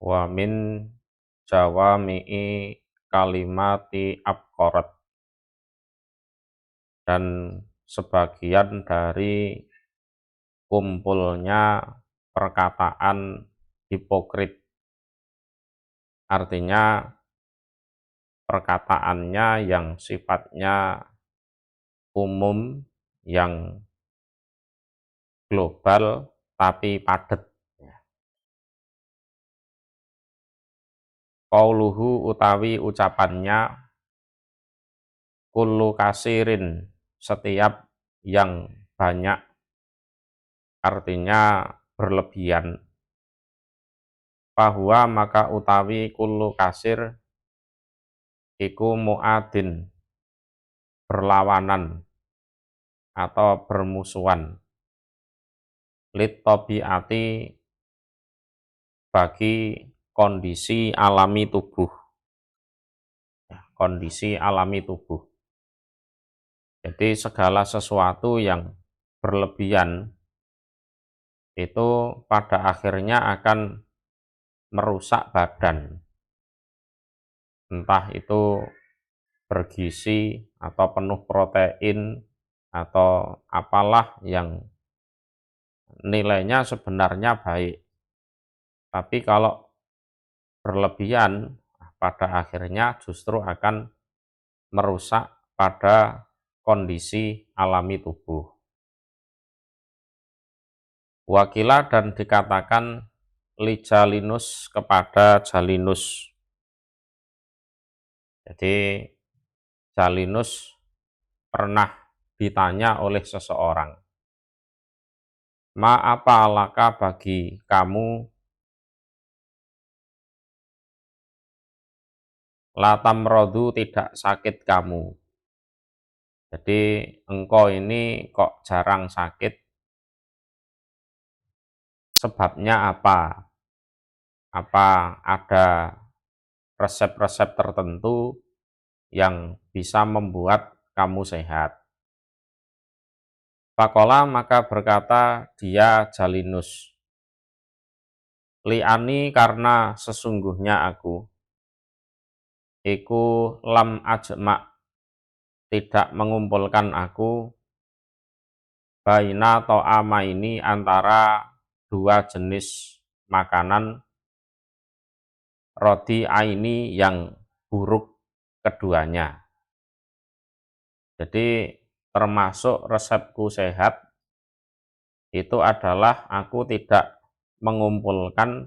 wa min jawami'i kalimati abqarat, dan sebagian dari kumpulnya perkataan hipokrit, artinya perkataannya yang sifatnya umum, yang global tapi padat. Qauluhu utawi ucapannya, kullu kasirin setiap yang banyak, artinya berlebihan. Fahuwa maka utawi kullu kasir iku mu'adin, berlawanan atau bermusuhan, lit tabiati, bagi kondisi alami tubuh, kondisi alami tubuh. Jadi segala sesuatu yang berlebihan itu pada akhirnya akan merusak badan, entah itu bergizi atau penuh protein atau apalah yang nilainya sebenarnya baik, tapi kalau berlebihan pada akhirnya justru akan merusak pada kondisi alami tubuh. Wakila dan dikatakan li Jalinus kepada Jalinus. Jadi Jalinus pernah ditanya oleh seseorang, ma apa laka bagi kamu, latam rodu tidak sakit kamu. Jadi engkau ini kok jarang sakit, sebabnya apa? Apa ada resep-resep tertentu yang bisa membuat kamu sehat? Faqala maka berkata dia Jalinus, li'ani karena sesungguhnya aku, iku lam ajma' tidak mengumpulkan aku, baina to'ama ini antara dua jenis makanan, rodi aini yang buruk keduanya. Jadi termasuk resepku sehat itu adalah aku tidak mengumpulkan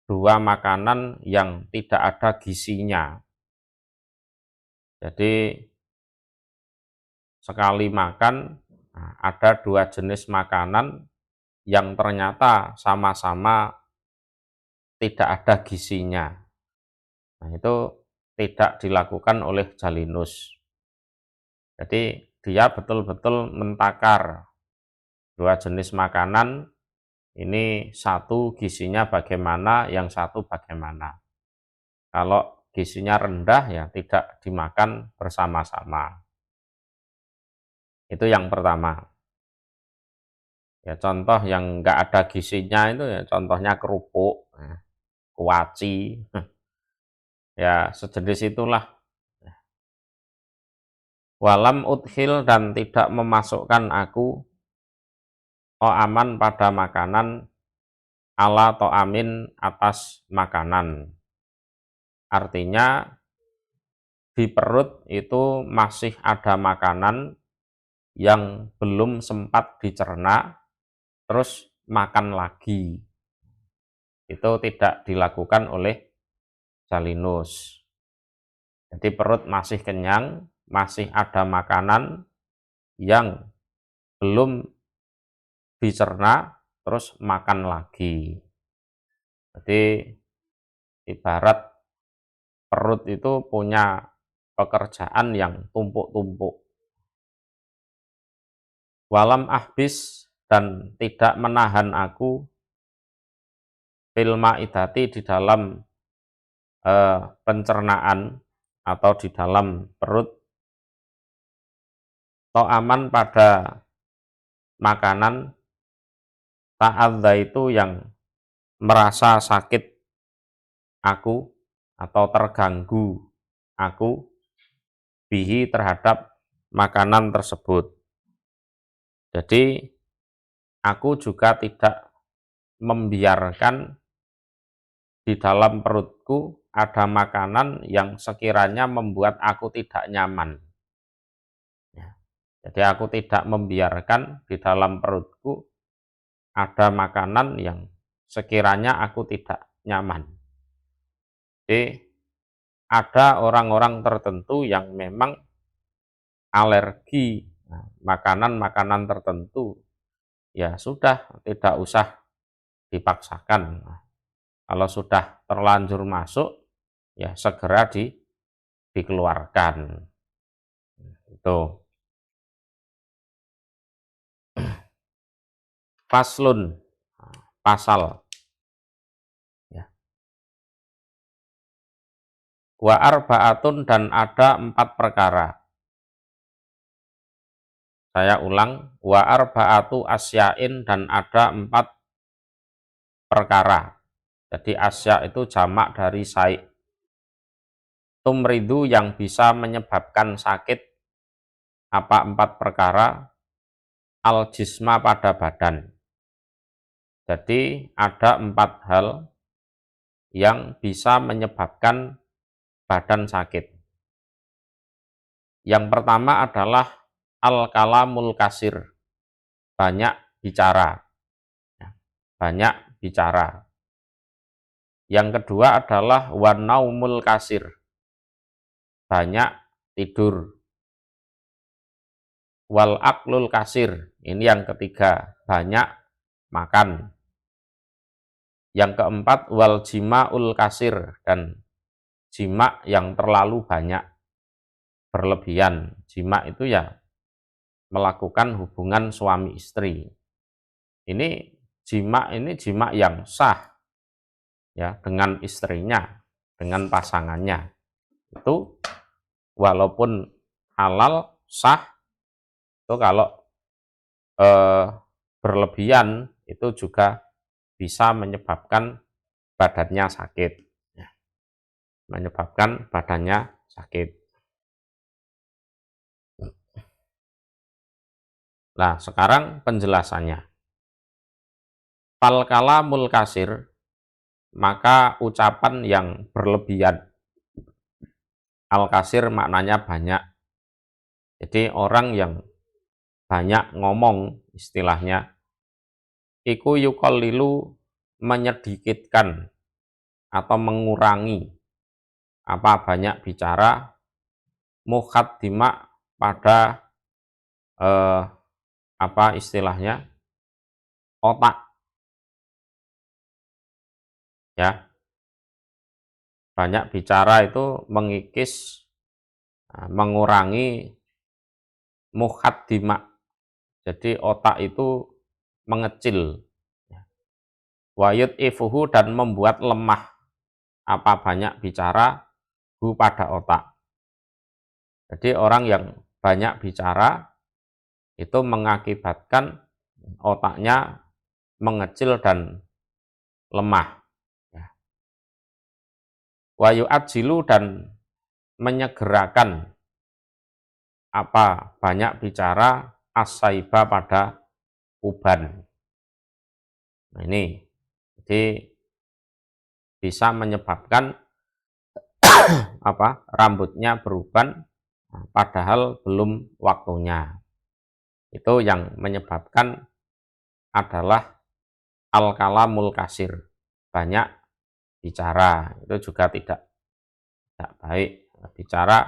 dua makanan yang tidak ada gizinya. Jadi sekali makan ada dua jenis makanan yang ternyata sama-sama tidak ada gizinya. Nah, itu tidak dilakukan oleh Jalinus. Jadi dia betul-betul mentakar dua jenis makanan, ini satu gizinya bagaimana, yang satu bagaimana. Kalau gizinya rendah ya tidak dimakan bersama-sama. Itu yang pertama. Ya contoh yang nggak ada gizinya itu ya contohnya kerupuk, kuaci, ya sejenis itulah. Walam udhil dan tidak memasukkan aku aman pada makanan, ala to'amin atas makanan. Artinya di perut itu masih ada makanan yang belum sempat dicerna, terus makan lagi. Itu tidak dilakukan oleh Jalinus. Jadi perut masih kenyang, masih ada makanan yang belum dicerna, terus makan lagi. Jadi ibarat perut itu punya pekerjaan yang tumpuk-tumpuk. Walam ahbis dan tidak menahan aku, fil maidati di dalam pencernaan atau di dalam perut, to'aman pada makanan, ta'adza itu yang merasa sakit aku atau terganggu aku bihi terhadap makanan tersebut. Jadi aku juga tidak membiarkan di dalam perutku ada makanan yang sekiranya membuat aku tidak nyaman. Ya. Jadi aku tidak membiarkan di dalam perutku ada makanan yang sekiranya aku tidak nyaman. Jadi ada orang-orang tertentu yang memang alergi makanan-makanan tertentu, ya sudah tidak usah dipaksakan. Kalau sudah terlanjur masuk, ya segera dikeluarkan. Itu. Faslun, pasal. Ya. Wa arba'atun, dan ada 4 perkara. Saya ulang, wa arba'atu asyain, dan ada 4 perkara. Jadi asya itu jamak dari syai'. Tumridu, yang bisa menyebabkan sakit. Apa 4 perkara? Al jisma, pada badan. Jadi ada 4 hal yang bisa menyebabkan badan sakit. Yang pertama adalah al-kalamul kasir, banyak bicara. Banyak bicara. Yang kedua adalah wanaumul kasir, banyak tidur. Wal aklul kasir, ini yang ketiga, banyak makan. Yang keempat wal jimaul kasir, dan jima yang terlalu banyak, berlebihan. Jima itu ya melakukan hubungan suami istri. Ini jima yang sah ya dengan istrinya, dengan pasangannya. Itu walaupun halal, sah, itu kalau berlebihan itu juga bisa menyebabkan badannya sakit. Menyebabkan badannya sakit. Nah, sekarang penjelasannya. Fal kalamul kasir, maka ucapan yang berlebihan. Al kasir maknanya banyak. Jadi orang yang banyak ngomong, istilahnya, iku yuqallilu, menyedikitkan atau mengurangi apa banyak bicara, muqaddimah, pada apa istilahnya, otak, ya. Banyak bicara itu mengikis, mengurangi muqaddimah, jadi otak itu mengecil. Wayut ifuhu, dan membuat lemah apa banyak bicara hu, pada otak. Jadi orang yang banyak bicara itu mengakibatkan otaknya mengecil dan lemah. Wayu ajilu, dan menyegerakan apa banyak bicara asaiba, pada uban. Nah, ini jadi bisa menyebabkan apa rambutnya beruban padahal belum waktunya. Itu yang menyebabkan adalah al-kalamul kasir, banyak bicara. Itu juga tidak baik. Bicara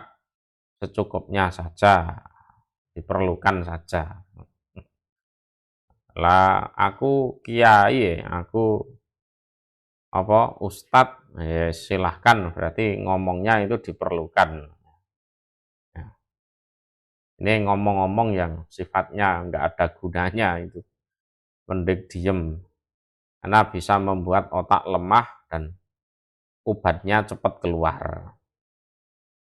secukupnya saja, diperlukan saja. Lah aku kiai, aku apa ustadz, silahkan, berarti ngomongnya itu diperlukan. Ini ngomong-ngomong yang sifatnya nggak ada gunanya, itu mending diem, karena bisa membuat otak lemah dan ubatnya cepat keluar.